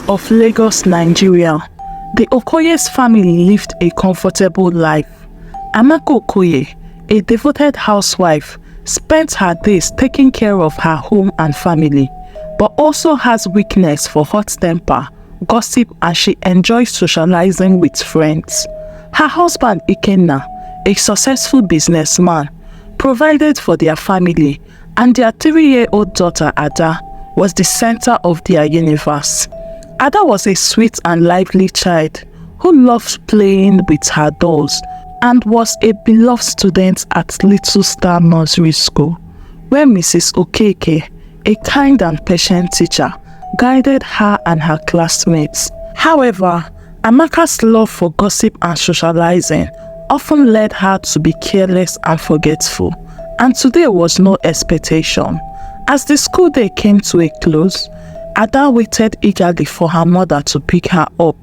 of Lagos, Nigeria, the Okoye's family lived a comfortable life. Amaka Okoye, a devoted housewife, spent her days taking care of her home and family, but also has weakness for hot temper, gossip, and she enjoys socializing with friends. Her husband Ikenna, a successful businessman, provided for their family, and their 3-year-old daughter Ada was the center of their universe. Ada was a sweet and lively child who loved playing with her dolls and was a beloved student at Little Star Nursery School, where Mrs. Okeke, a kind and patient teacher, guided her and her classmates. However, Amaka's love for gossip and socializing often led her to be careless and forgetful, and today was no expectation. As the school day came to a close, Ada waited eagerly for her mother to pick her up,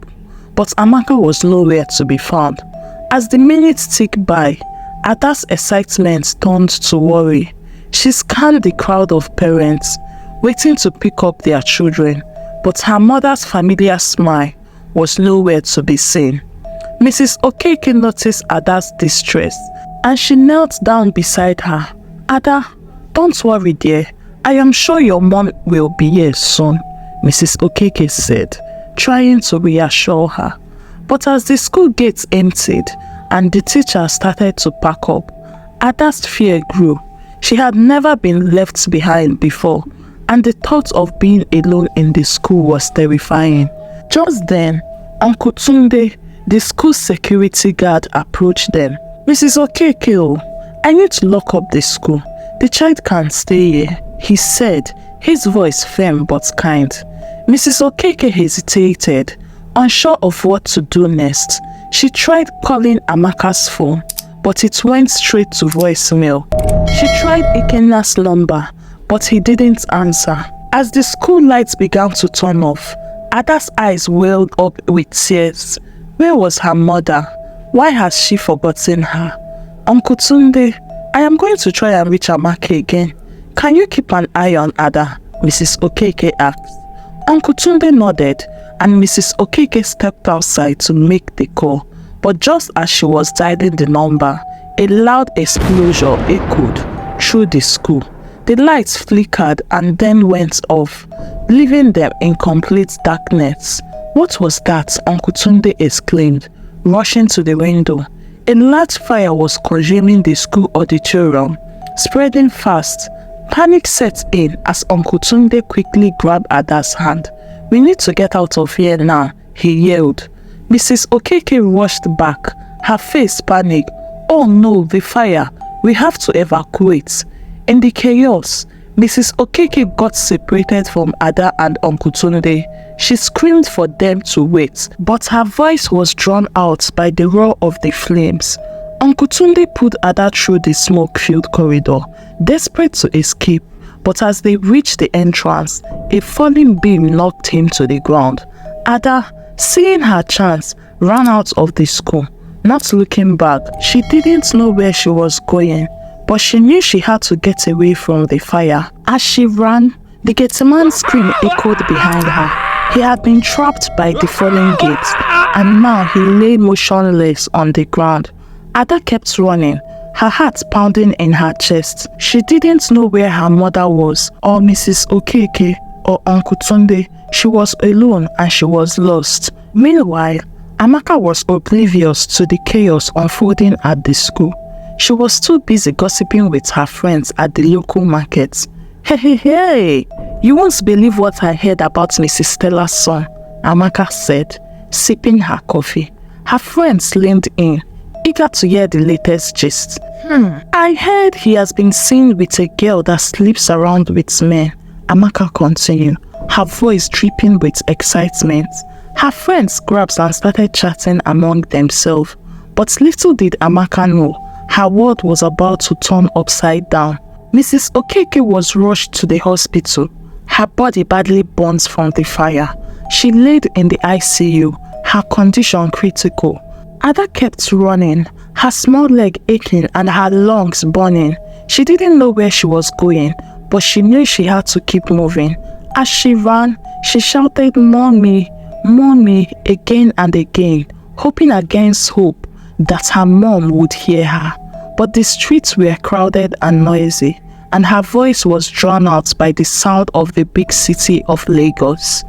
but Amaka was nowhere to be found. As the minutes ticked by, Ada's excitement turned to worry. She scanned the crowd of parents waiting to pick up their children, but her mother's familiar smile was nowhere to be seen. Mrs. Okeke noticed Ada's distress, and she knelt down beside her. "Ada, don't worry dear, I am sure your mom will be here soon," Mrs. Okeke said, trying to reassure her. But as the school gates emptied and the teacher started to pack up, Ada's fear grew. She had never been left behind before, and the thought of being alone in the school was terrifying. Just then, Uncle Tunde, the school security guard, approached them. "Mrs. Okeke, I need to lock up the school. The child can't stay here," he said, his voice firm but kind. Mrs. Okeke hesitated, unsure of what to do next. She tried calling Amaka's phone, but it went straight to voicemail. She tried Ikenna's number, but he didn't answer. As the school lights began to turn off, Ada's eyes welled up with tears. Where was her mother? Why has she forgotten her? "Uncle Tunde, I am going to try and reach Amaka again. Can you keep an eye on Ada?" Mrs. Okeke asked. Uncle Tunde nodded, and Mrs. Okeke stepped outside to make the call. But just as she was dialing the number, a loud explosion echoed through the school. The lights flickered and then went off, leaving them in complete darkness. "What was that?" Uncle Tunde exclaimed, rushing to the window. A large fire was consuming the school auditorium, spreading fast. Panic set in as Uncle Tunde quickly grabbed Ada's hand. "We need to get out of here now," he yelled. Mrs. Okeke rushed back, her face panicked. "Oh no, the fire! We have to evacuate." In the chaos, Mrs. Okeke got separated from Ada and Uncle Tunde. She screamed for them to wait, but her voice was drowned out by the roar of the flames. Uncle Tunde pulled Ada through the smoke-filled corridor, desperate to escape, but as they reached the entrance, a falling beam knocked him to the ground. Ada, seeing her chance, ran out of the school. Not looking back, she didn't know where she was going, but she knew she had to get away from the fire. As she ran, the gate-man's scream echoed behind her. He had been trapped by the falling gates, and now he lay motionless on the ground. Ada kept running, her heart pounding in her chest. She didn't know where her mother was, or Mrs. Okeke, or Uncle Tunde. She was alone and she was lost. Meanwhile, Amaka was oblivious to the chaos unfolding at the school. She was too busy gossiping with her friends at the local markets. Hey, you won't believe what I heard about Mrs. Stella's son," Amaka said, sipping her coffee. Her friends leaned in, eager to hear the latest gist. "I heard he has been seen with a girl that sleeps around with men," Amaka continued, her voice dripping with excitement. Her friends grasped and started chatting among themselves, but little did Amaka know her world was about to turn upside down. Mrs. Okeke was rushed to the hospital. Her body badly burnt from the fire. She laid in the ICU, her condition critical. Ada kept running, her small leg aching and her lungs burning. She didn't know where she was going, but she knew she had to keep moving. As she ran, she shouted, "Mommy, "Mommy," again and again, hoping against hope that her mom would hear her. But the streets were crowded and noisy, and her voice was drowned out by the sound of the big city of Lagos.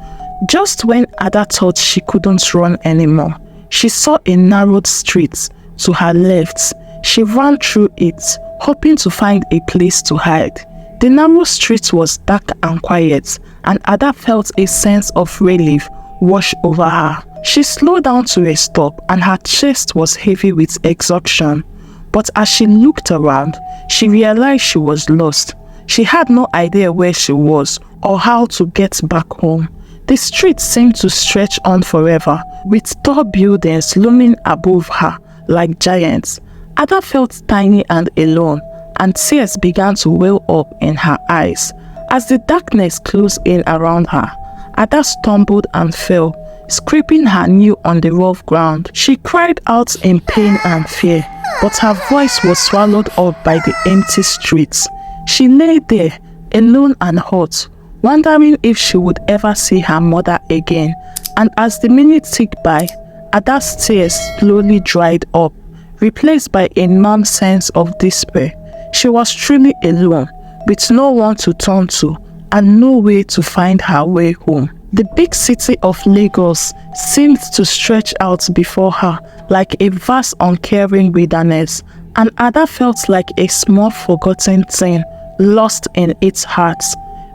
Just when Ada thought she couldn't run anymore, she saw a narrowed street to her left. She ran through it, hoping to find a place to hide. The narrow street was dark and quiet, and Ada felt a sense of relief wash over her. She slowed down to a stop, and her chest was heavy with exhaustion. But as she looked around, she realized she was lost. She had no idea where she was or how to get back home. The street seemed to stretch on forever, with tall buildings looming above her like giants. Ada felt tiny and alone, and tears began to well up in her eyes. As the darkness closed in around her, Ada stumbled and fell, scraping her knee on the rough ground. She cried out in pain and fear, but her voice was swallowed up by the empty streets. She lay there, alone and hot, wondering if she would ever see her mother again. And as the minutes ticked by, Ada's tears slowly dried up, replaced by a numb sense of despair. She was truly alone, with no one to turn to, and no way to find her way home. The big city of Lagos seemed to stretch out before her like a vast uncaring wilderness, and Ada felt like a small forgotten thing lost in its heart.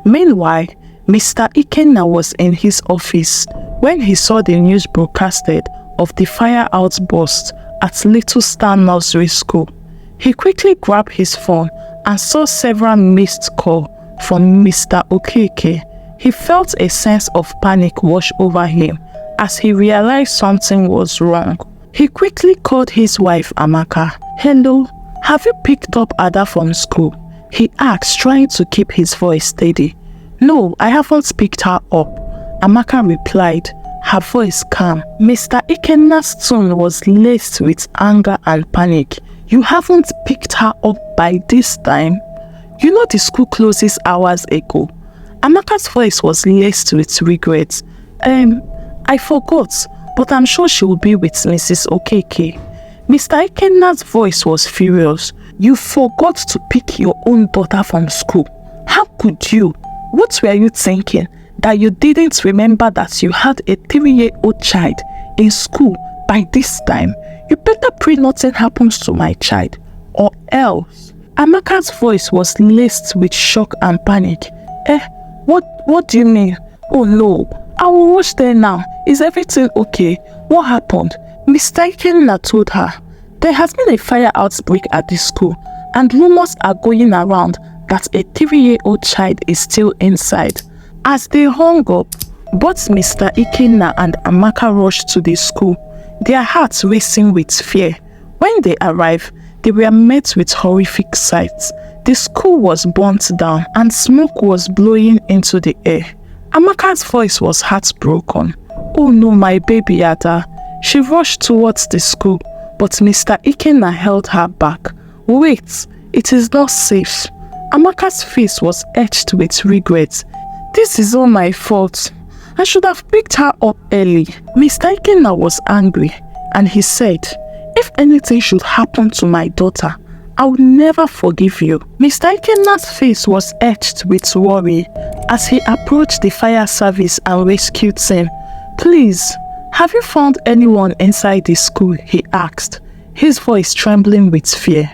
Meanwhile, Mr. Ikenna was in his office when he saw the news broadcasted of the fire outburst at Little Star Nursery School. He quickly grabbed his phone and saw several missed calls from Mr. Okeke. He felt a sense of panic wash over him as he realized something was wrong. He quickly called his wife Amaka. "Hello, have you picked up Ada from school?" he asked, trying to keep his voice steady. "No, I haven't picked her up," Amaka replied, her voice calm. Mr. Ikenna's tone was laced with anger and panic. "You haven't picked her up by this time? You know the school closes hours ago." Amaka's voice was laced with regret. I forgot, but I'm sure she will be with Mrs. Okeke." Mr. Ikenna's voice was furious. "You forgot to pick your own daughter from school. How could you? What were you thinking? That you didn't remember that you had a 3-year-old child in school by this time? You better pray nothing happens to my child, or else." Amaka's voice was laced with shock and panic. What do you mean? "Oh no, I will rush there now. Is everything okay? What happened?" Mr. Ikenna told her. "There has been a fire outbreak at the school, and rumors are going around that a 3-year-old child is still inside." As they hung up, both Mr. Ikenna and Amaka rushed to the school, their hearts racing with fear. When they arrived, they were met with horrific sights. The school was burnt down and smoke was blowing into the air. Amaka's voice was heartbroken. "Oh no, my baby Ada." She rushed towards the school, but Mr. Ikenna held her back. "Wait, it is not safe." Amaka's face was etched with regret. "This is all my fault. I should have picked her up early." Mr. Ikenna was angry, and he said, "If anything should happen to my daughter, I will never forgive you." Mr. Ikenna's face was etched with worry as he approached the fire service and rescue team. "Please, have you found anyone inside the school?" he asked, his voice trembling with fear.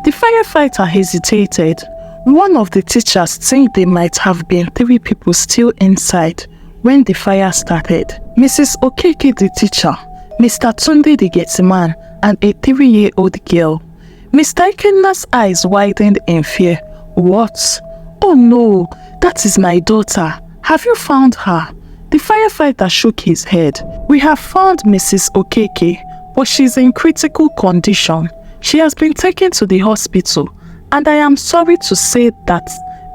The firefighter hesitated. One of the teachers think there might have been 3 people still inside when the fire started. Mrs. Okeke the teacher, Mr. Tunde the gateman, and a 3-year-old girl. Mr. Ikenna's eyes widened in fear. "What? Oh no, that is my daughter. Have you found her?" The firefighter shook his head. "We have found Mrs. Okeke, but she's in critical condition. She has been taken to the hospital, and I am sorry to say that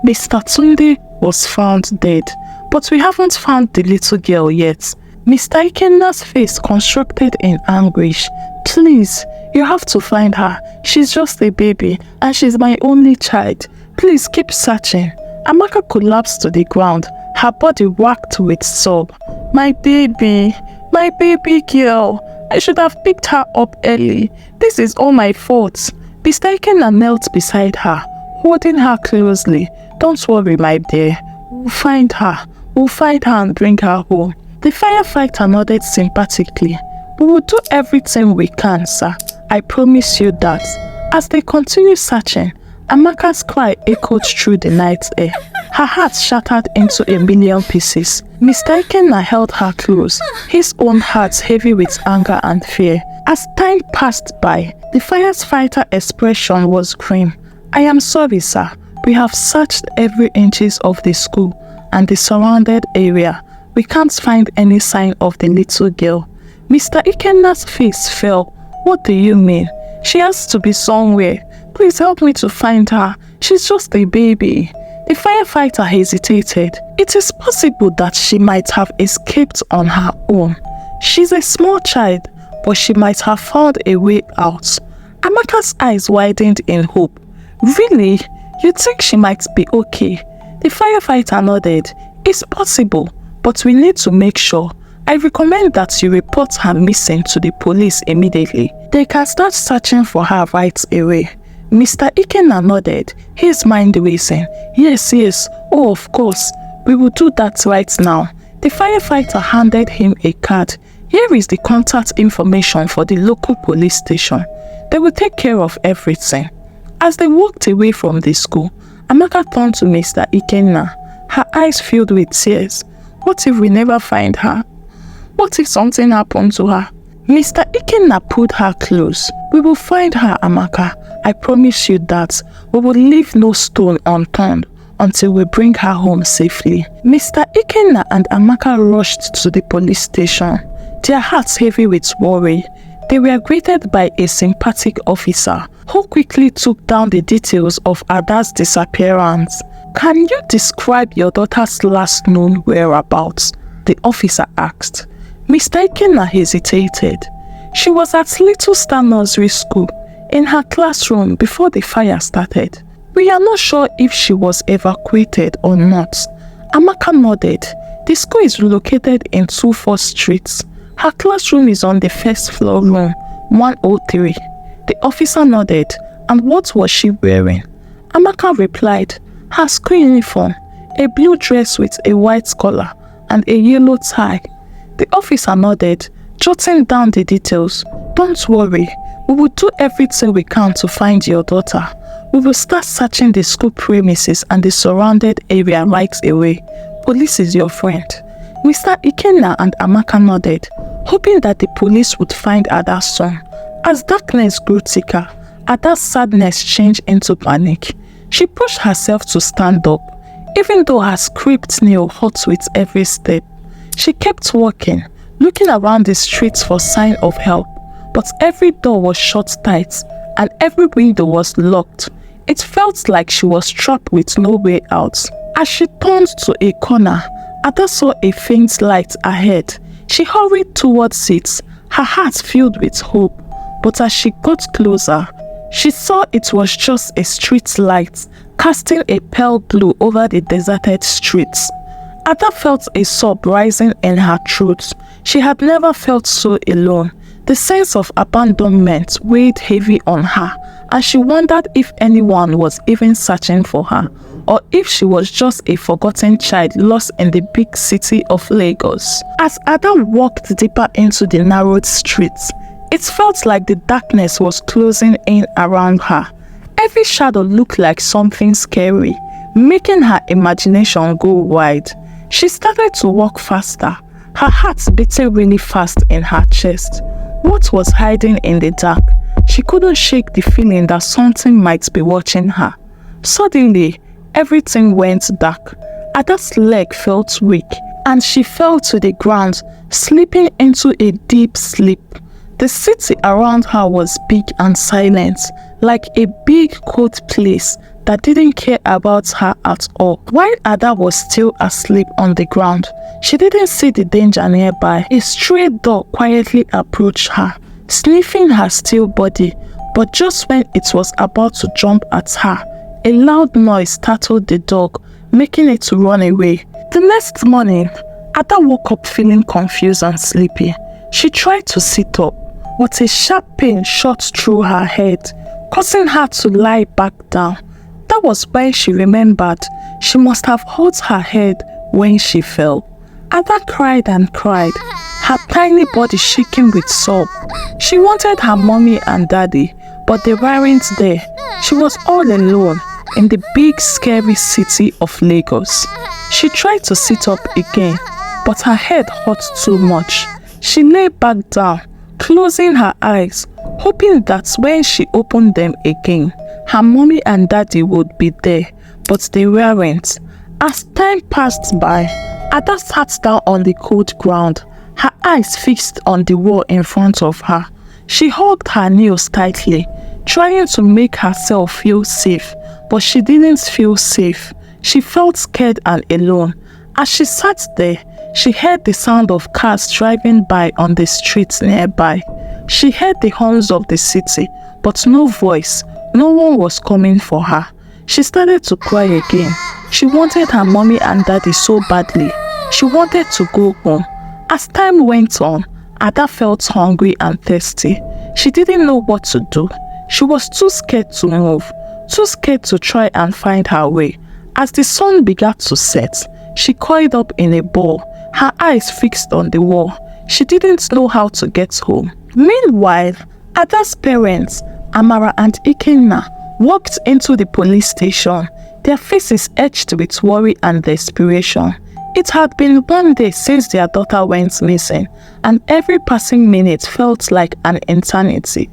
Mr. Tunde was found dead, but we haven't found the little girl yet." Mr. Ikenna's face constructed in anguish. "Please, you have to find her. She's just a baby, and she's my only child. Please keep searching." Amaka collapsed to the ground, her body racked with sob. My baby girl. I should have picked her up early. This is all my fault. Mr. Ikenna knelt beside her, holding her closely. Don't worry, my dear. We'll find her and bring her home. The firefighter nodded sympathetically. We will do everything we can, sir. I promise you that. As they continued searching, Amaka's cry echoed through the night air. Her heart shattered into a million pieces. Mr. Ikenna held her close, his own heart heavy with anger and fear. As time passed by, the firefighter expression was grim. I am sorry, sir. We have searched every inches of the school and the surrounded area. We can't find any sign of the little girl. Mr. Ikenna's face fell. What do you mean? She has to be somewhere. Please help me to find her. She's just a baby. The firefighter hesitated. It is possible that she might have escaped on her own. She's a small child, but she might have found a way out. Amaka's eyes widened in hope. Really? You think she might be okay? The firefighter nodded. It's possible, but we need to make sure. I recommend that you report her missing to the police immediately. They can start searching for her right away. Mr. Ikenna nodded, his mind racing. Yes. Oh, of course. We will do that right now. The firefighter handed him a card. Here is the contact information for the local police station. They will take care of everything. As they walked away from the school, Amaka turned to Mr. Ikenna, her eyes filled with tears. What if we never find her? What if something happened to her? Mr. Ikenna pulled her close. We will find her, Amaka. I promise you that. We will leave no stone unturned until we bring her home safely. Mr. Ikenna and Amaka rushed to the police station, their hearts heavy with worry. They were greeted by a sympathetic officer who quickly took down the details of Ada's disappearance. Can you describe your daughter's last known whereabouts? The officer asked. Mr. Ikenna hesitated. She was at Little Star Nursery School, in her classroom before the fire started. We are not sure if she was evacuated or not. Amaka nodded. The school is located in 24th Street. Her classroom is on the first floor room, 103. The officer nodded. And what was she wearing? Amaka replied, her school uniform, a blue dress with a white collar and a yellow tie. The officer nodded, jotting down the details. Don't worry, we will do everything we can to find your daughter. We will start searching the school premises and the surrounded area right away. Police is your friend. Mr. Ikenna and Amaka nodded, hoping that the police would find Ada soon. As darkness grew thicker, Ada's sadness changed into panic. She pushed herself to stand up, even though her scraped nail hurt with every step. She kept walking, looking around the streets for sign of help, but every door was shut tight and every window was locked. It felt like she was trapped with no way out. As she turned to a corner, Ada saw a faint light ahead. She hurried towards it, her heart filled with hope. But as she got closer, she saw it was just a street light, casting a pale glow over the deserted streets. Ada felt a sob rising in her throat. She had never felt so alone. The sense of abandonment weighed heavy on her, and she wondered if anyone was even searching for her, or if she was just a forgotten child lost in the big city of Lagos. As Ada walked deeper into the narrowed streets, it felt like the darkness was closing in around her. Every shadow looked like something scary, making her imagination go wide. She started to walk faster, her heart beating really fast in her chest. What was hiding in the dark? She couldn't shake the feeling that something might be watching her. Suddenly, everything went dark. Ada's leg felt weak, and she fell to the ground, slipping into a deep sleep. The city around her was big and silent, like a big cold place that didn't care about her at all. While Ada was still asleep on the ground, she didn't see the danger nearby. A stray dog quietly approached her, sniffing her still body, but just when it was about to jump at her, a loud noise startled the dog, making it to run away. The next morning, Ada woke up feeling confused and sleepy. She tried to sit up, but a sharp pain shot through her head, causing her to lie back down. That was when she remembered she must have hurt her head when she fell. Ada cried and cried, her tiny body shaking with sob. She wanted her mommy and daddy, but they weren't there. She was all alone in the big scary city of Lagos. She tried to sit up again, but her head hurt too much. She lay back down, closing her eyes, hoping that when she opened them again, her mommy and daddy would be there, but they weren't. As time passed by, Ada sat down on the cold ground, her eyes fixed on the wall in front of her. She hugged her nails tightly, trying to make herself feel safe, but she didn't feel safe. She felt scared and alone. As she sat there, she heard the sound of cars driving by on the streets nearby. She heard the horns of the city, but no voice. No one was coming for her. She started to cry again. She wanted her mommy and daddy so badly. She wanted to go home. As time went on, Ada felt hungry and thirsty. She didn't know what to do. She was too scared to move, too scared to try and find her way. As the sun began to set, she coiled up in a ball, her eyes fixed on the wall. She didn't know how to get home. Meanwhile, Ada's parents, Amara and Ikenna, walked into the police station, their faces etched with worry and desperation. It had been 1 day since their daughter went missing, and every passing minute felt like an eternity.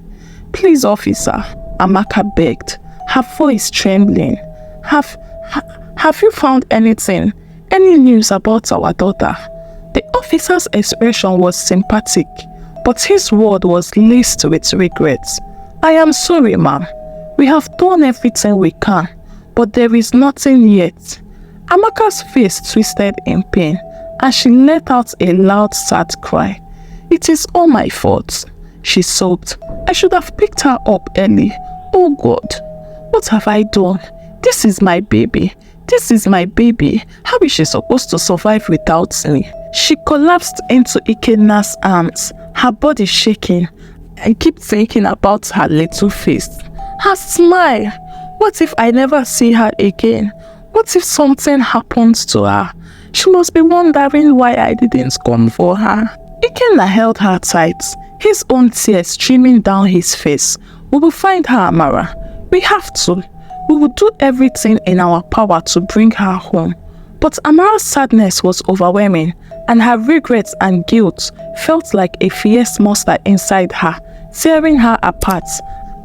"Please, officer," Amaka begged, her voice trembling. Have you found anything? Any news about our daughter?" The officer's expression was sympathetic, but his word was laced with regrets. "I am sorry, ma'am. We have done everything we can, but there is nothing yet." Amaka's face twisted in pain, and she let out a loud, sad cry. "It is all my fault," she sobbed. "I should have picked her up early. Oh God, what have I done? This is my baby. This is my baby. How is she supposed to survive without me?" She collapsed into Ikenna's arms, her body shaking. I keep thinking about her little face. Her smile. What if I never see her again? What if something happens to her? She must be wondering why I didn't come for her. Ikenna held her tight, his own tears streaming down his face. "We will find her, Amara. We have to. We will do everything in our power to bring her home." But Amara's sadness was overwhelming, and her regrets and guilt felt like a fierce monster inside her, tearing her apart.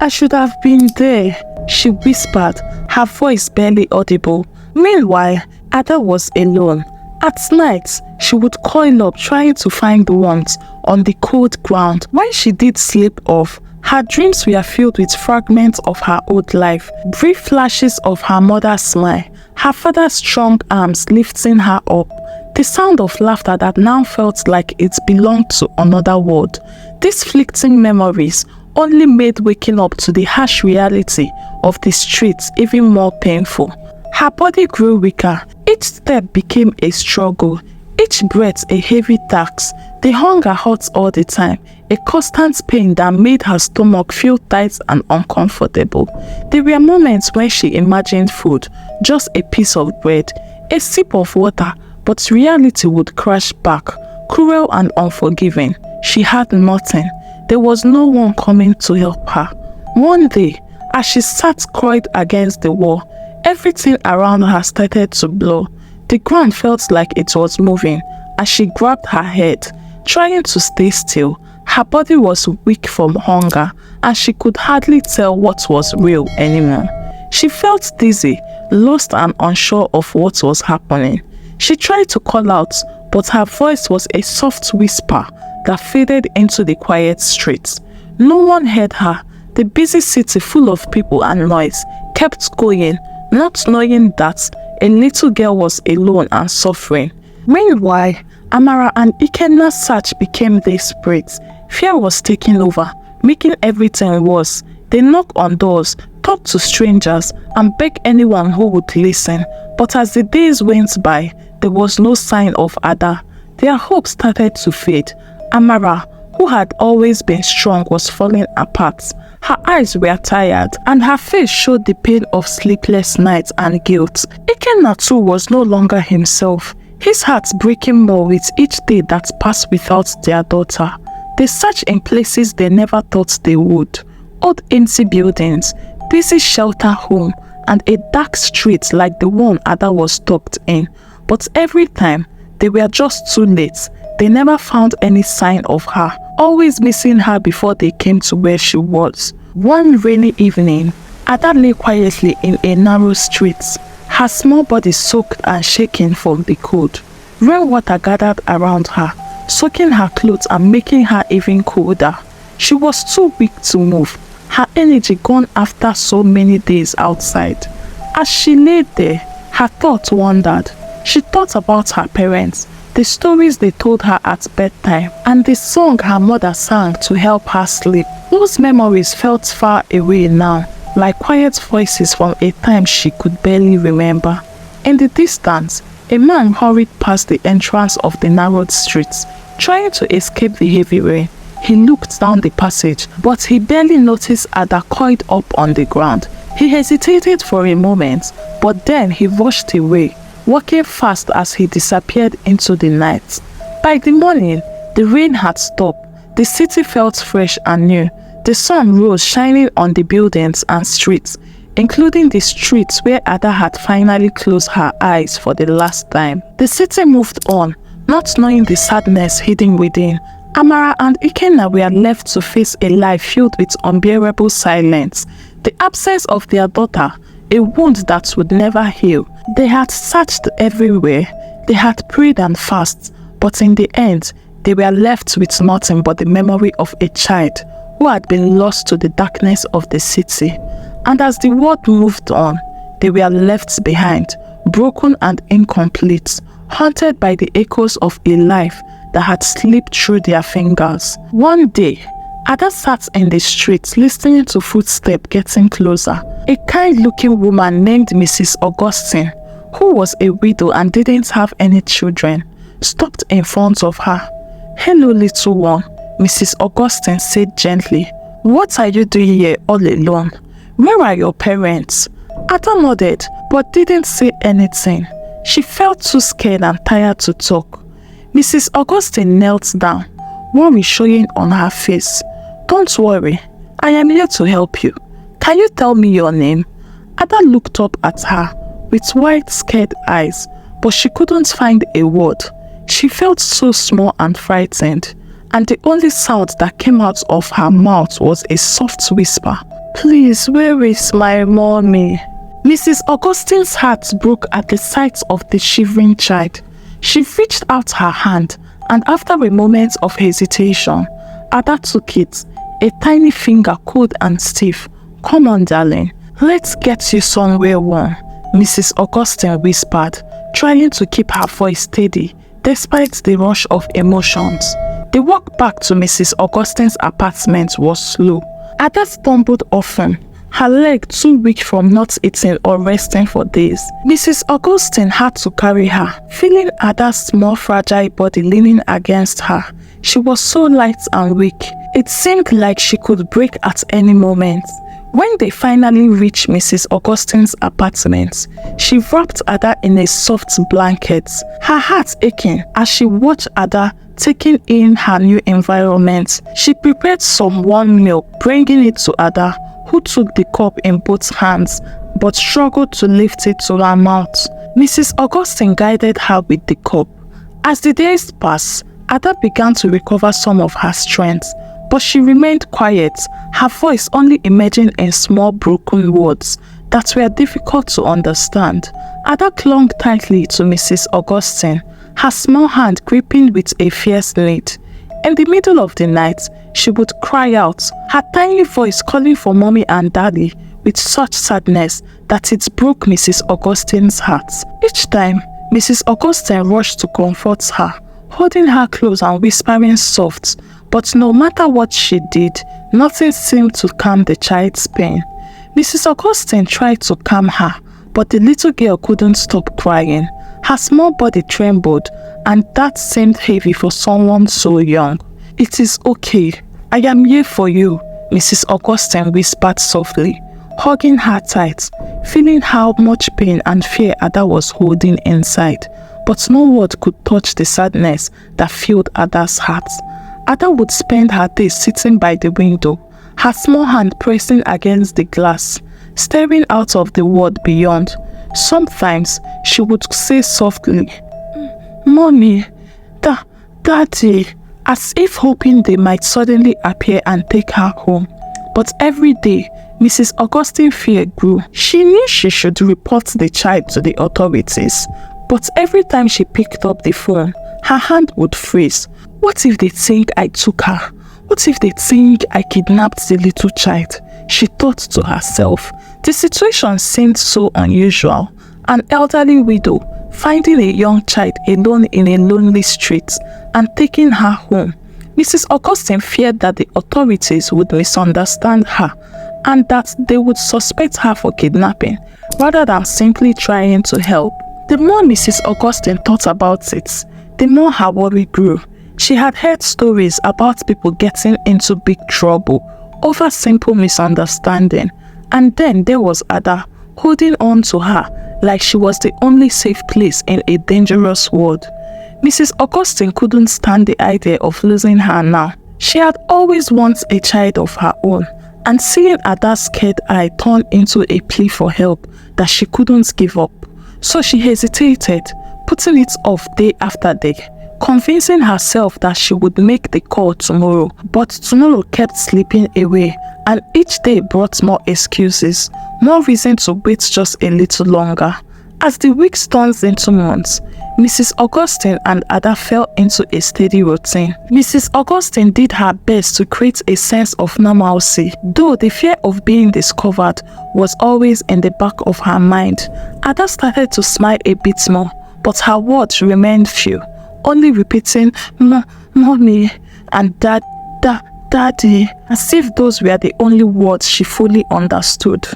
"I should have been there," she whispered, her voice barely audible. Meanwhile, Ada was alone. At night, she would coil up trying to find warmth on the cold ground. When she did sleep off, her dreams were filled with fragments of her old life, brief flashes of her mother's smile, her father's strong arms lifting her up, the sound of laughter that now felt like it belonged to another world. These fleeting memories only made waking up to the harsh reality of the streets even more painful. Her body grew weaker. Each step became a struggle, each breath a heavy tax. The hunger hurt all the time, a constant pain that made her stomach feel tight and uncomfortable. There were moments when she imagined food, just a piece of bread, a sip of water, but reality would crash back, cruel and unforgiving. She had nothing. There was no one coming to help her. One day, as she sat coiled against the wall, everything around her started to blow. The ground felt like it was moving as she grabbed her head, trying to stay still. Her body was weak from hunger, and she could hardly tell what was real anymore. She felt dizzy, lost and unsure of what was happening. She tried to call out, but her voice was a soft whisper that faded into the quiet streets. No one heard her. The busy city full of people and noise kept going, not knowing that a little girl was alone and suffering. Meanwhile, Amara and Ikenna's search became desperate. Fear was taking over, making everything worse. They knocked on doors, talked to strangers, and begged anyone who would listen. But as the days went by, there was no sign of Ada. Their hope started to fade. Amara, who had always been strong, was falling apart. Her eyes were tired, and her face showed the pain of sleepless nights and guilt. Ikenna too was no longer himself, his heart breaking more with each day that passed without their daughter. They searched in places they never thought they would. Old empty buildings, busy shelter home, and a dark street like the one Ada was tucked in. But every time, they were just too late. They never found any sign of her, always missing her before they came to where she was. One rainy evening, Ada lay quietly in a narrow street, her small body soaked and shaking from the cold. Rainwater gathered around her, soaking her clothes and making her even colder. She was too weak to move, her energy gone after so many days outside. As she lay there, her thoughts wandered. She thought about her parents, the stories they told her at bedtime, and the song her mother sang to help her sleep. Those memories felt far away now, like quiet voices from a time she could barely remember. In the distance, a man hurried past the entrance of the narrowed streets, trying to escape the heavy rain. He looked down the passage, but he barely noticed Ada coiled up on the ground. He hesitated for a moment, but then he rushed away, walking fast as he disappeared into the night. By the morning, the rain had stopped. The city felt fresh and new. The sun rose, shining on the buildings and streets, including the streets where Ada had finally closed her eyes for the last time. The city moved on, not knowing the sadness hidden within. Amara and Ikenna were left to face a life filled with unbearable silence. The absence of their daughter, a wound that would never heal. They had searched everywhere. They had prayed and fasted, but in the end, they were left with nothing but the memory of a child who had been lost to the darkness of the city. And as the world moved on, they were left behind, broken and incomplete, haunted by the echoes of a life that had slipped through their fingers. One day, Ada sat in the street listening to footsteps getting closer. A kind-looking woman named Mrs. Augustine, who was a widow and didn't have any children, stopped in front of her. "Hello, little one," Mrs. Augustine said gently. "What are you doing here all alone? Where are your parents?" Ada nodded, but didn't say anything. She felt too scared and tired to talk. Mrs. Augustine knelt down, worry showing on her face. "Don't worry, I am here to help you. Can you tell me your name?" Ada looked up at her with wide, scared eyes, but she couldn't find a word. She felt so small and frightened, and the only sound that came out of her mouth was a soft whisper. "Please, where is my mommy?" Mrs. Augustine's heart broke at the sight of the shivering child. She reached out her hand, and after a moment of hesitation, Ada took it, a tiny finger cold and stiff. "Come on, darling, let's get you somewhere warm," Mrs. Augustine whispered, trying to keep her voice steady despite the rush of emotions. The walk back to Mrs. Augustine's apartment was slow. Ada stumbled often, her leg too weak from not eating or resting for days. Mrs. Augustine had to carry her, feeling Ada's small fragile body leaning against her. She was so light and weak. It seemed like she could break at any moment. When they finally reached Mrs. Augustine's apartment, she wrapped Ada in a soft blanket, her heart aching as she watched Ada taking in her new environment. She prepared some warm milk, bringing it to Ada, who took the cup in both hands but struggled to lift it to her mouth. Mrs. Augustine guided her with the cup. As the days passed, Ada began to recover some of her strength, but she remained quiet, her voice only emerging in small broken words that were difficult to understand. Ada clung tightly to Mrs. Augustine, her small hand gripping with a fierce need. In the middle of the night, she would cry out, her tiny voice calling for mommy and daddy with such sadness that it broke Mrs. Augustine's heart. Each time, Mrs. Augustine rushed to comfort her, holding her close and whispering soft, but no matter what she did, nothing seemed to calm the child's pain. Mrs. Augustine tried to calm her, but the little girl couldn't stop crying. Her small body trembled, and that seemed heavy for someone so young. "It is okay. I am here for you," Mrs. Augustine whispered softly, hugging her tight, feeling how much pain and fear Ada was holding inside. But no word could touch the sadness that filled Ada's heart. Ada would spend her days sitting by the window, her small hand pressing against the glass, staring out of the world beyond. Sometimes she would say softly, "Mommy, Daddy," as if hoping they might suddenly appear and take her home. But every day, Mrs. Augustine's fear grew. She knew she should report the child to the authorities, but every time she picked up the phone, her hand would freeze. What if they think I took her? What if they think I kidnapped the little child? She thought to herself. The situation seemed so unusual. An elderly widow finding a young child alone in a lonely street and taking her home. Mrs. Augustine feared that the authorities would misunderstand her and that they would suspect her for kidnapping rather than simply trying to help. The more Mrs. Augustine thought about it, the more her worry grew. She had heard stories about people getting into big trouble over simple misunderstanding, and then there was Ada holding on to her like she was the only safe place in a dangerous world. Mrs. Augustine couldn't stand the idea of losing her now. She had always wanted a child of her own, and seeing Ada's scared eye turn into a plea for help that she couldn't give up. So she hesitated, putting it off day after day, convincing herself that she would make the call tomorrow. But tomorrow kept slipping away, and each day brought more excuses, more reason to wait just a little longer. As the weeks turned into months, Mrs. Augustine and Ada fell into a steady routine. Mrs. Augustine did her best to create a sense of normalcy, though the fear of being discovered was always in the back of her mind. Ada started to smile a bit more, but her words remained few, only repeating "Mommy" and Daddy, as if those were the only words she fully understood.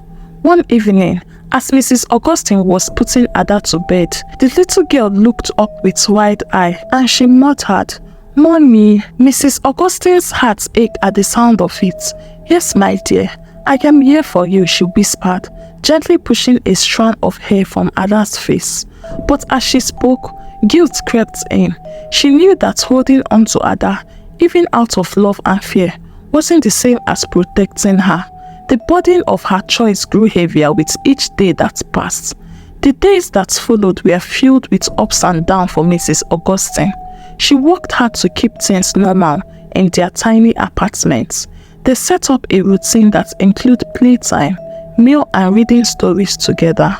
One evening, as Mrs. Augustine was putting Ada to bed, the little girl looked up with wide eye and she muttered, "Mommy." Mrs. Augustine's heart ached at the sound of it. "Yes, my dear, I am here for you," she whispered, gently pushing a strand of hair from Ada's face. But as she spoke, guilt crept in. She knew that holding on to Ada, even out of love and fear, wasn't the same as protecting her. The burden of her choice grew heavier with each day that passed. The days that followed were filled with ups and downs for Mrs. Augustine. She worked hard to keep things normal in their tiny apartments. They set up a routine that included playtime, meal and reading stories together.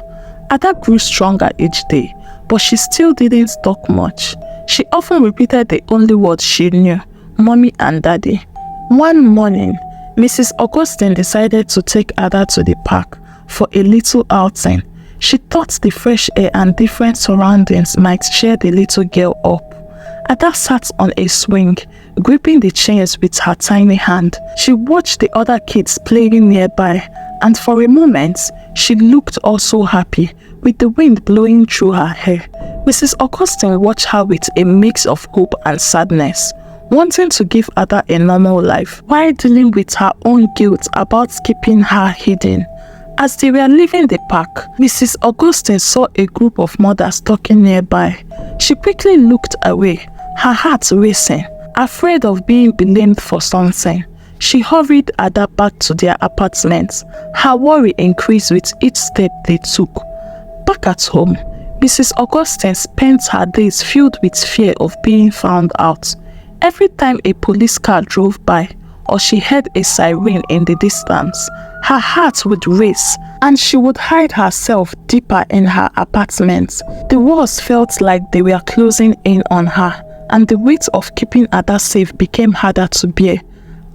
Ada grew stronger each day, but she still didn't talk much. She often repeated the only words she knew, "Mommy" and "Daddy." One morning, Mrs. Augustine decided to take Ada to the park for a little outing. She thought the fresh air and different surroundings might cheer the little girl up. Ada sat on a swing, gripping the chains with her tiny hand. She watched the other kids playing nearby, and for a moment, she looked also happy, with the wind blowing through her hair. Mrs. Augustine watched her with a mix of hope and sadness, wanting to give Ada a normal life, while dealing with her own guilt about keeping her hidden. As they were leaving the park, Mrs. Augustine saw a group of mothers talking nearby. She quickly looked away, her heart racing, afraid of being blamed for something. She hurried Ada back to their apartment. Her worry increased with each step they took. Back at home, Mrs. Augustine spent her days filled with fear of being found out. Every time a police car drove by or she heard a siren in the distance, her heart would race and she would hide herself deeper in her apartment. The walls felt like they were closing in on her, and the weight of keeping Ada safe became harder to bear.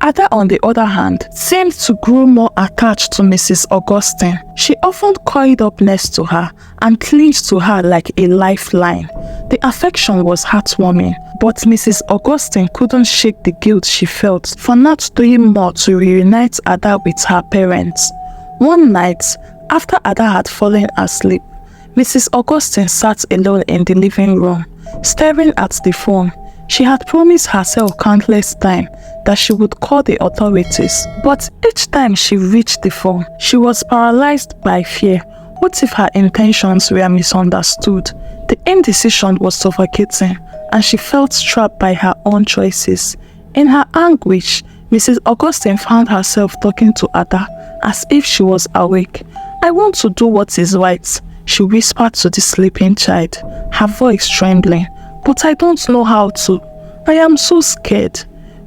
Ada, on the other hand, seemed to grow more attached to Mrs. Augustine. She often coiled up next to her and clinged to her like a lifeline. The affection was heartwarming, but Mrs. Augustine couldn't shake the guilt she felt for not doing more to reunite Ada with her parents. One night, after Ada had fallen asleep, Mrs. Augustine sat alone in the living room, staring at the phone. She had promised herself countless times that she would call the authorities, but each time she reached the phone, she was paralyzed by fear. What if her intentions were misunderstood? The indecision was suffocating, and she felt trapped by her own choices. In her anguish, Mrs. Augustine found herself talking to Ada as if she was awake. "I want to do what is right," she whispered to the sleeping child, her voice trembling. "But I don't know how to. I am so scared."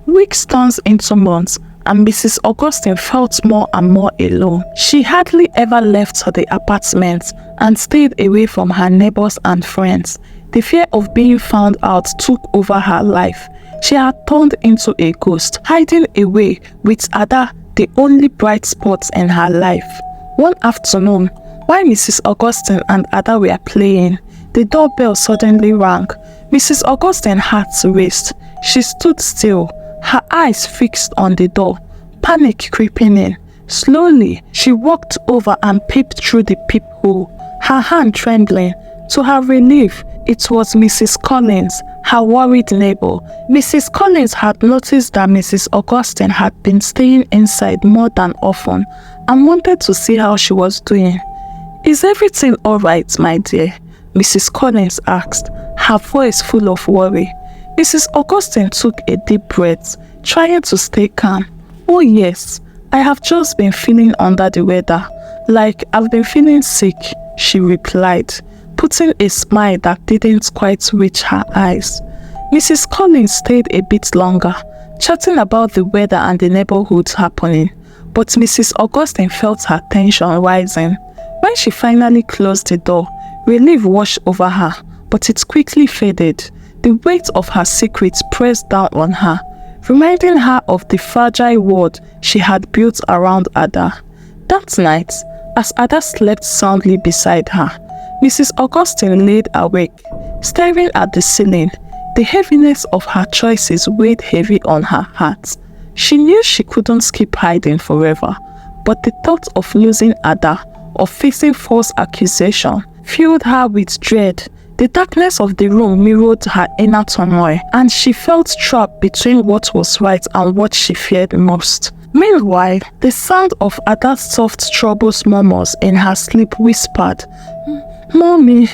Weeks turned into months, and Mrs. Augustine felt more and more alone. She hardly ever left the apartment and stayed away from her neighbors and friends. The fear of being found out took over her life. She had turned into a ghost, hiding away with Ada, the only bright spot in her life. One afternoon, while Mrs. Augustine and Ada were playing, the doorbell suddenly rang. Mrs. Augustine had to rest. She stood still, her eyes fixed on the door, panic creeping in. Slowly, she walked over and peeped through the peephole, her hand trembling. To her relief, it was Mrs. Collins, her worried neighbor. Mrs. Collins had noticed that Mrs. Augustine had been staying inside more than often and wanted to see how she was doing. "Is everything all right, my dear?" Mrs. Collins asked, her voice full of worry. Mrs. Augustine took a deep breath, trying to stay calm. "Oh yes, I have just been feeling under the weather, like I've been feeling sick," she replied, putting a smile that didn't quite reach her eyes. Mrs. Collins stayed a bit longer, chatting about the weather and the neighborhood's happening, but Mrs. Augustine felt her tension rising. When she finally closed the door, relief washed over her, but it quickly faded. The weight of her secret pressed down on her, reminding her of the fragile world she had built around Ada. That night, as Ada slept soundly beside her, Mrs. Augustine laid awake, staring at the ceiling. The heaviness of her choices weighed heavy on her heart. She knew she couldn't keep hiding forever, but the thought of losing Ada, of facing false accusation, filled her with dread. The darkness of the room mirrored her inner turmoil, and she felt trapped between what was right and what she feared most. Meanwhile, the sound of Ada's soft, troubled murmurs in her sleep whispered, "Mommy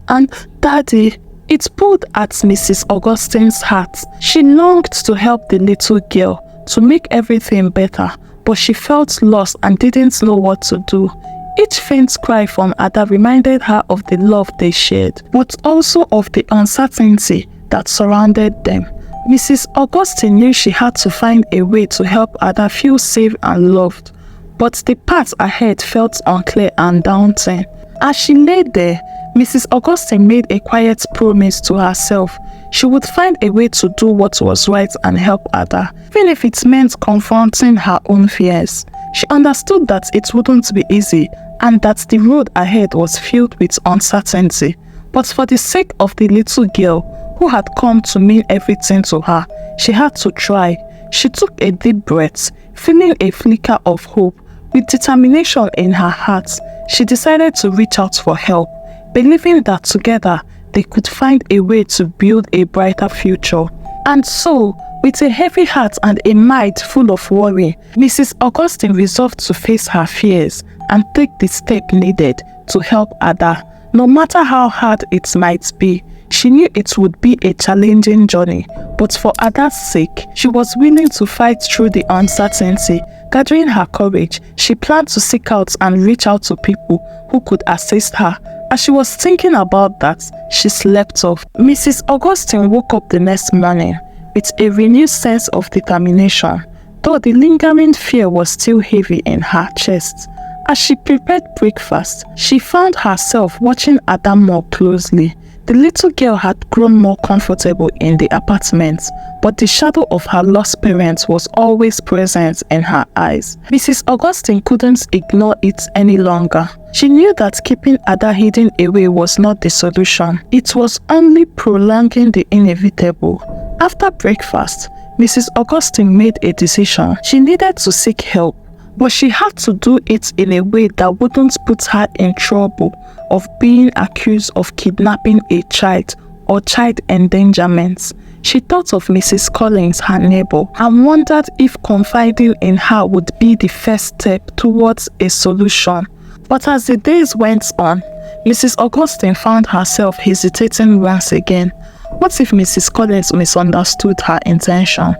and Daddy." It pulled at Mrs. Augustine's heart. She longed to help the little girl, to make everything better, but she felt lost and didn't know what to do. Each faint cry from Ada reminded her of the love they shared, but also of the uncertainty that surrounded them. Mrs. Augustine knew she had to find a way to help Ada feel safe and loved, but the path ahead felt unclear and daunting. As she lay there, Mrs. Augustine made a quiet promise to herself. She would find a way to do what was right and help Ada, even if it meant confronting her own fears. She understood that it wouldn't be easy and that the road ahead was filled with uncertainty. But for the sake of the little girl who had come to mean everything to her, she had to try. She took a deep breath, feeling a flicker of hope. With determination in her heart, she decided to reach out for help, believing that together they could find a way to build a brighter future. And so, with a heavy heart and a mind full of worry, Mrs. Augustine resolved to face her fears and take the step needed to help Ada. No matter how hard it might be, she knew it would be a challenging journey, but for Ada's sake, she was willing to fight through the uncertainty. Gathering her courage, she planned to seek out and reach out to people who could assist her. As she was thinking about that, she slept off. Mrs. Augustine woke up the next morning with a renewed sense of determination, though the lingering fear was still heavy in her chest. As she prepared breakfast, she found herself watching Ada more closely. The little girl had grown more comfortable in the apartment, but the shadow of her lost parents was always present in her eyes. Mrs. Augustine couldn't ignore it any longer. She knew that keeping Ada hidden away was not the solution. It was only prolonging the inevitable. After breakfast, Mrs. Augustine made a decision. She needed to seek help. but she had to do it in a way that wouldn't put her in trouble of being accused of kidnapping a child or child endangerment. She thought of Mrs. Collins, her neighbor, and wondered if confiding in her would be the first step towards a solution. But as the days went on, Mrs. Augustine found herself hesitating once again. What if Mrs. Collins misunderstood her intention?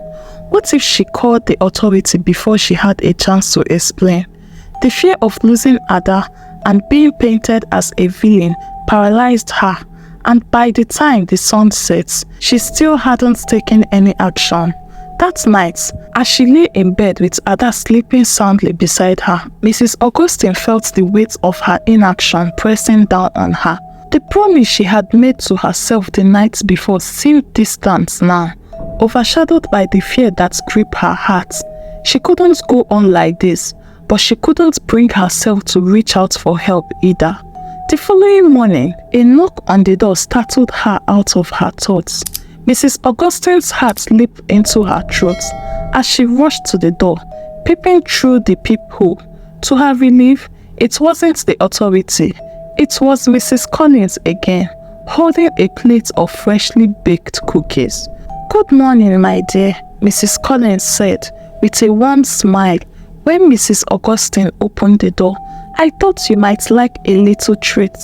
What if she called the authority before she had a chance to explain? The fear of losing Ada and being painted as a villain paralyzed her, and by the time the sun sets, she still hadn't taken any action. That night, as she lay in bed with Ada sleeping soundly beside her, Mrs. Augustine felt the weight of her inaction pressing down on her. The promise she had made to herself the night before seemed distant now, overshadowed by the fear that gripped her heart. She couldn't go on like this, but she couldn't bring herself to reach out for help either. The following morning, a knock on the door startled her out of her thoughts. Mrs. Augustine's heart leaped into her throat as she rushed to the door, peeping through the peephole. To her relief, it wasn't the authority. It was Mrs. Collins again, holding a plate of freshly baked cookies. "Good morning, my dear," Mrs. Collins said with a warm smile when Mrs. Augustine opened the door. "I thought you might like a little treat."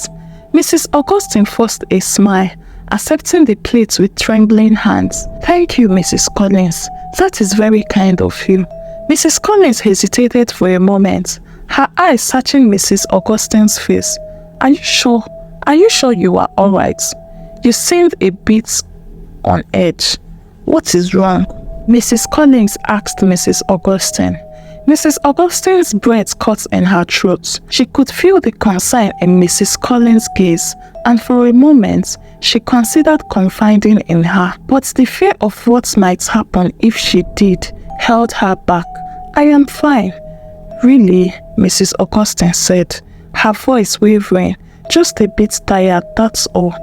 Mrs. Augustine forced a smile, accepting the plate with trembling hands. "Thank you, Mrs. Collins. That is very kind of you." Mrs. Collins hesitated for a moment, her eyes searching Mrs. Augustine's face. Are you sure? Are you sure you are all right? You seemed a bit on edge. What is wrong?" Mrs. Collins asked Mrs. Augustine. Mrs. Augustine's breath caught in her throat. She could feel the concern in Mrs. Collins' gaze, and for a moment, she considered confiding in her. But the fear of what might happen if she did held her back. "I am fine." "Really?" Mrs. Augustine said, her voice wavering. "Just a bit tired, that's all."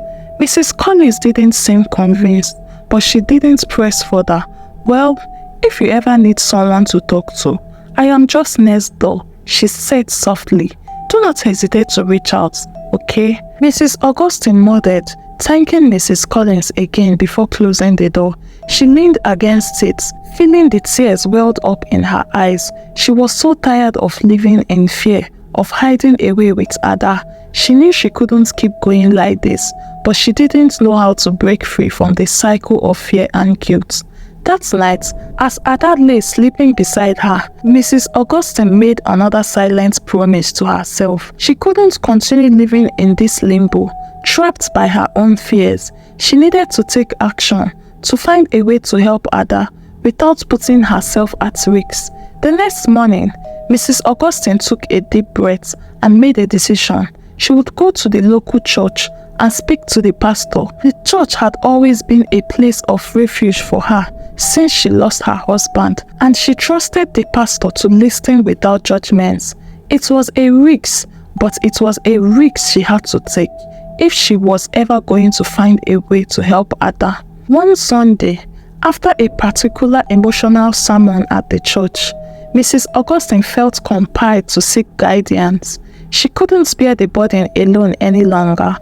Mrs. Collins didn't seem convinced, but she didn't press further. "Well, if you ever need someone to talk to, I am just next door," she said softly. "Do not hesitate to reach out, okay?" Mrs. Augustine nodded, thanking Mrs. Collins again before closing the door. She leaned against it, feeling the tears welled up in her eyes. She was so tired of living in fear, of hiding away with Ada. She knew she couldn't keep going like this, but she didn't know how to break free from the cycle of fear and guilt. That night, as Ada lay sleeping beside her, Mrs. Augustine made another silent promise to herself. She couldn't continue living in this limbo, trapped by her own fears. She needed to take action, to find a way to help Ada without putting herself at risk. The next morning, Mrs. Augustine took a deep breath and made a decision. She would go to the local church and speak to the pastor. The church had always been a place of refuge for her since she lost her husband, and she trusted the pastor to listen without judgments. It was a risk, but it was a risk she had to take if she was ever going to find a way to help Ada. One Sunday, after a particular emotional sermon at the church, Mrs. Augustine felt compelled to seek guidance. She couldn't bear the burden alone any longer.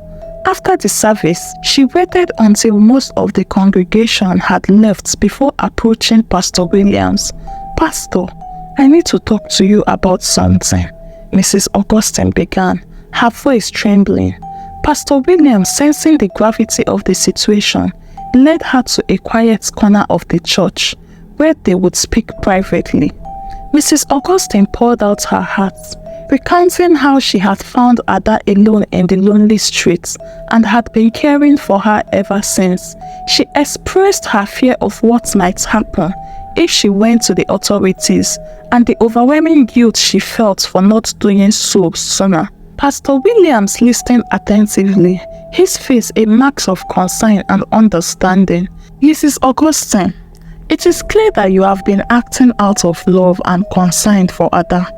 After the service, she waited until most of the congregation had left before approaching Pastor Williams. "Pastor, I need to talk to you about something," Mrs. Augustine began, her voice trembling. Pastor Williams, sensing the gravity of the situation, led her to a quiet corner of the church where they would speak privately. Mrs. Augustine poured out her heart, recounting how she had found Ada alone in the lonely streets and had been caring for her ever since. She expressed her fear of what might happen if she went to the authorities and the overwhelming guilt she felt for not doing so sooner. Pastor Williams listened attentively, his face a mark of concern and understanding. "Mrs. Augustine, it is clear that you have been acting out of love and concern for Ada.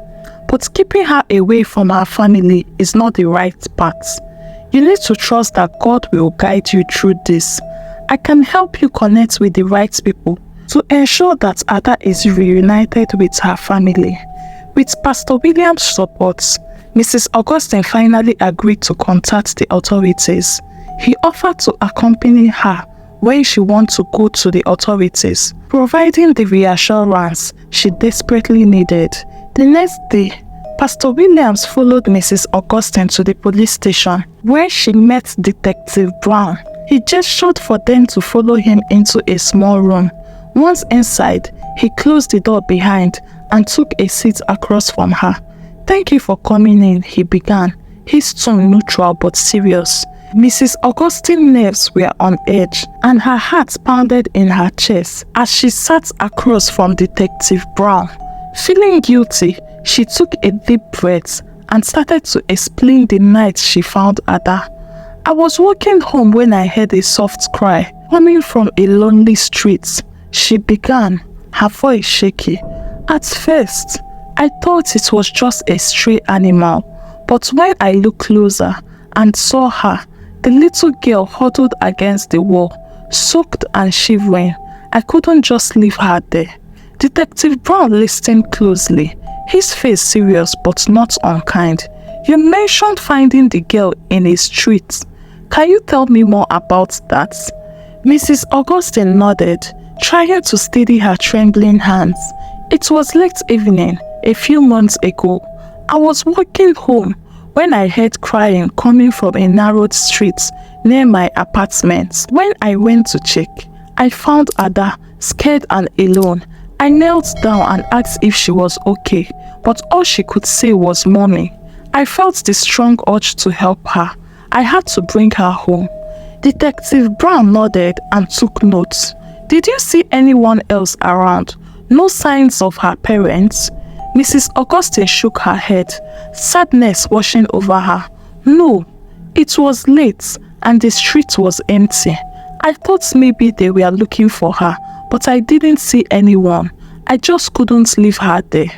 But keeping her away from her family is not the right path. You need to trust that God will guide you through this. I can help you connect with the right people to ensure that Ada is reunited with her family. With Pastor William's support, Mrs. Augustine finally agreed to contact the authorities. He offered to accompany her when she wants to go to the authorities, providing the reassurance she desperately needed. The next day, Pastor Williams followed Mrs. Augustine to the police station where she met Detective Brown. He gestured for them to follow him into a small room. Once inside, he closed the door behind and took a seat across from her. "Thank you for coming in," he began, his tone neutral but serious. Mrs. Augustine's nerves were on edge and her heart pounded in her chest as she sat across from Detective Brown. Feeling guilty, she took a deep breath and started to explain the night she found Ada. "I was walking home when I heard a soft cry coming from a lonely street," she began, her voice shaky. "At first, I thought it was just a stray animal, but when I looked closer and saw her, the little girl huddled against the wall, soaked and shivering, I couldn't just leave her there." Detective Brown listened closely, his face serious but not unkind. "You mentioned finding the girl in a street. Can you tell me more about that?" Mrs. Augustine nodded, trying to steady her trembling hands. "It was late evening, a few months ago. I was walking home when I heard crying coming from a narrow street near my apartment. When I went to check, I found Ada scared and alone. I knelt down and asked if she was okay, but all she could say was mommy. I felt the strong urge to help her. I had to bring her home." Detective Brown nodded and took notes. "Did you see anyone else around? No signs of her parents?" Mrs. Augustine shook her head, sadness washing over her. "No, it was late and the street was empty. I thought maybe they were looking for her, but I didn't see anyone. I just couldn't leave her there."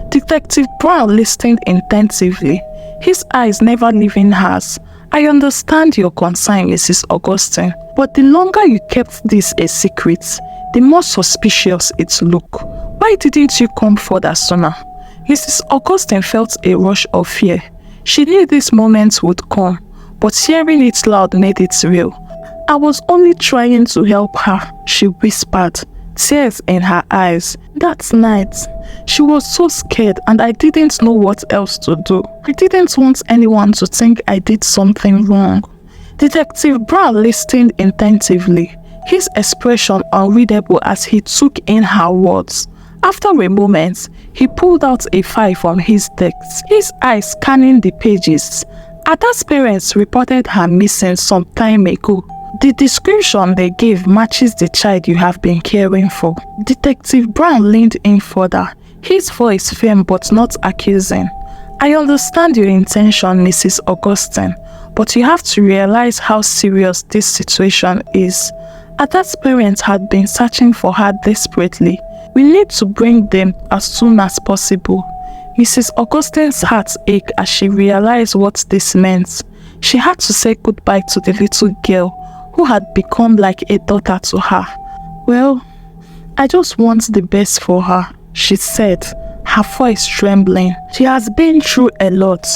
Detective Brown listened intensively, his eyes never leaving hers. "I understand your concern, Mrs. Augustine, but the longer you kept this a secret, the more suspicious it looked. Why didn't you come further sooner?" Mrs. Augustine felt a rush of fear. She knew this moment would come, but hearing it loud made it real. "I was only trying to help her," she whispered, tears in her eyes. "That night, she was so scared and I didn't know what else to do. I didn't want anyone to think I did something wrong." Detective Brown listened attentively, his expression unreadable as he took in her words. After a moment, he pulled out a file from his desk, his eyes scanning the pages. Ada's parents reported her missing some time ago. "The description they gave matches the child you have been caring for." Detective Brown leaned in further, his voice firm but not accusing. "I understand your intention, Mrs. Augustine, but you have to realize how serious this situation is. Ada's parents had been searching for her desperately. We need to bring them as soon as possible." Mrs. Augustine's heart ached as she realized what this meant. She had to say goodbye to the little girl who had become like a daughter to her. "Well, I just want the best for her," she said, her voice trembling. "She has been through a lot."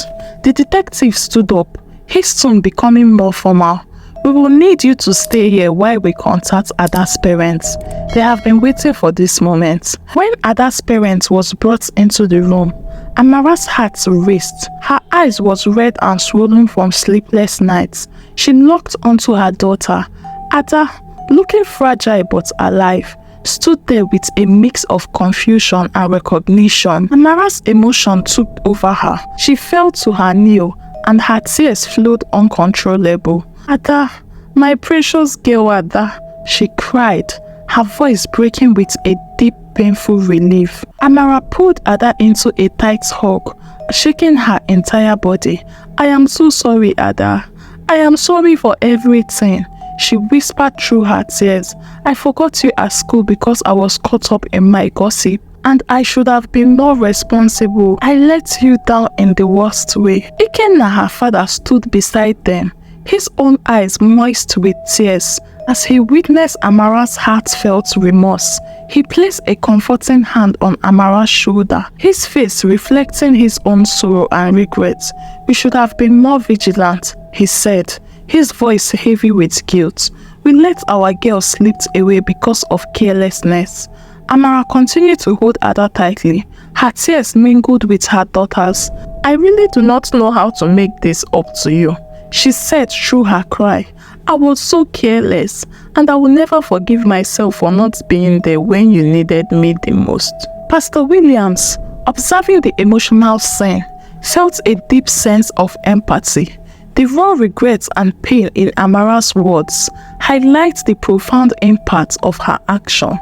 The detective stood up, his tone becoming more formal. "We will need you to stay here while we contact Ada's parents. They have been waiting for this moment." When Ada's parents was brought into the room, Amara's heart raced. Her eyes was red and swollen from sleepless nights. She locked onto her daughter. Ada, looking fragile but alive, stood there with a mix of confusion and recognition. Amara's emotion took over her. She fell to her knee and her tears flowed uncontrollable. "Ada, my precious girl Ada," she cried, her voice breaking with a deep, painful relief. Amara pulled Ada into a tight hug, shaking her entire body. "I am so sorry, Ada. I am sorry for everything," she whispered through her tears. "I forgot you at school because I was caught up in my gossip, and I should have been more responsible. I let you down in the worst way." Ikenna, her father, stood beside them, his own eyes moist with tears as he witnessed Amara's heartfelt remorse. He placed a comforting hand on Amara's shoulder, his face reflecting his own sorrow and regret. "We should have been more vigilant," he said, his voice heavy with guilt. "We let our girl slip away because of carelessness." Amara continued to hold Ada tightly, her tears mingled with her daughter's. "I really do not know how to make this up to you," she said through her cry. "I was so careless, and I will never forgive myself for not being there when you needed me the most." Pastor Williams, observing the emotional scene, felt a deep sense of empathy. The raw regret and pain in Amara's words highlight the profound impact of her action.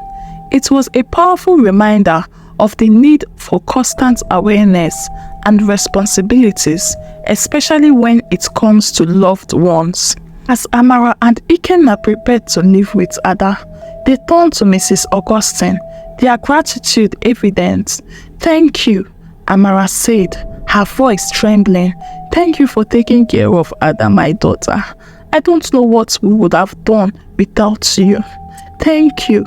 It was a powerful reminder of the need for constant awareness and responsibilities, especially when it comes to loved ones. As Amara and Ikenna prepared to live with Ada, they turned to Mrs. Augustine, their gratitude evident. "Thank you," Amara said, her voice trembling. "Thank you for taking care of Ada, my daughter. I don't know what we would have done without you. Thank you."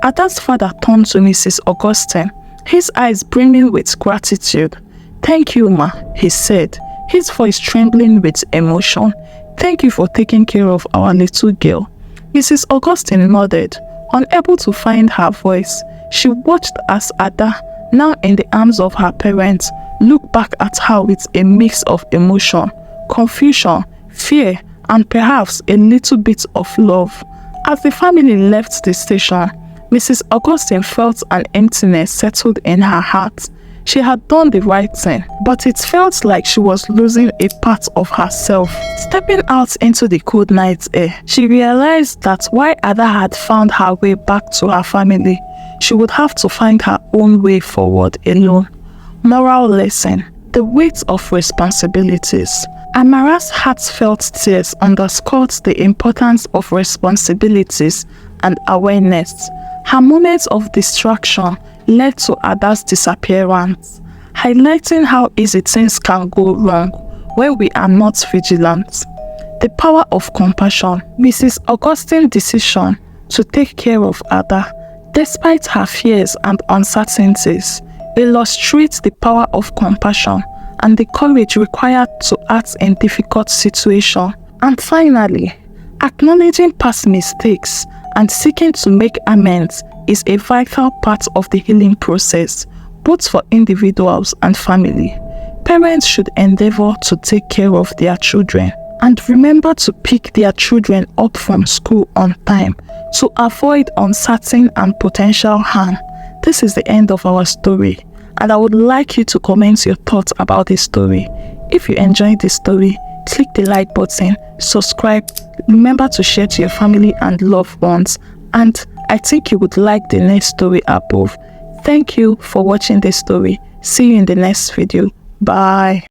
Ada's father turned to Mrs. Augustine, his eyes brimming with gratitude. "Thank you, ma," he said, his voice trembling with emotion. "Thank you for taking care of our little girl." Mrs. Augustine nodded, unable to find her voice. She watched as Ada, now in the arms of her parents, looked back at her with a mix of emotion, confusion, fear, and perhaps a little bit of love. As the family left the station, Mrs. Augustine felt an emptiness settled in her heart. She had done the right thing, but it felt like she was losing a part of herself. Stepping out into the cold night air, she realized that while Ada had found her way back to her family, she would have to find her own way forward alone. Moral lesson: the weight of responsibilities. Amara's heartfelt tears underscored the importance of responsibilities and awareness. Her moments of distraction led to Ada's disappearance, highlighting how easy things can go wrong when we are not vigilant. The power of compassion. Mrs. Augustine's decision to take care of Ada, despite her fears and uncertainties, illustrates the power of compassion and the courage required to act in difficult situations. And finally, acknowledging past mistakes and seeking to make amends is a vital part of the healing process, both for individuals and family. Parents should endeavor to take care of their children and remember to pick their children up from school on time to avoid uncertain and potential harm. This is the end of our story, and I would like you to comment your thoughts about this story. If you enjoyed this story, click the like button, subscribe, remember to share to your family and loved ones, and I think you would like the next story above. Thank you for watching this story. See you in the next video. Bye.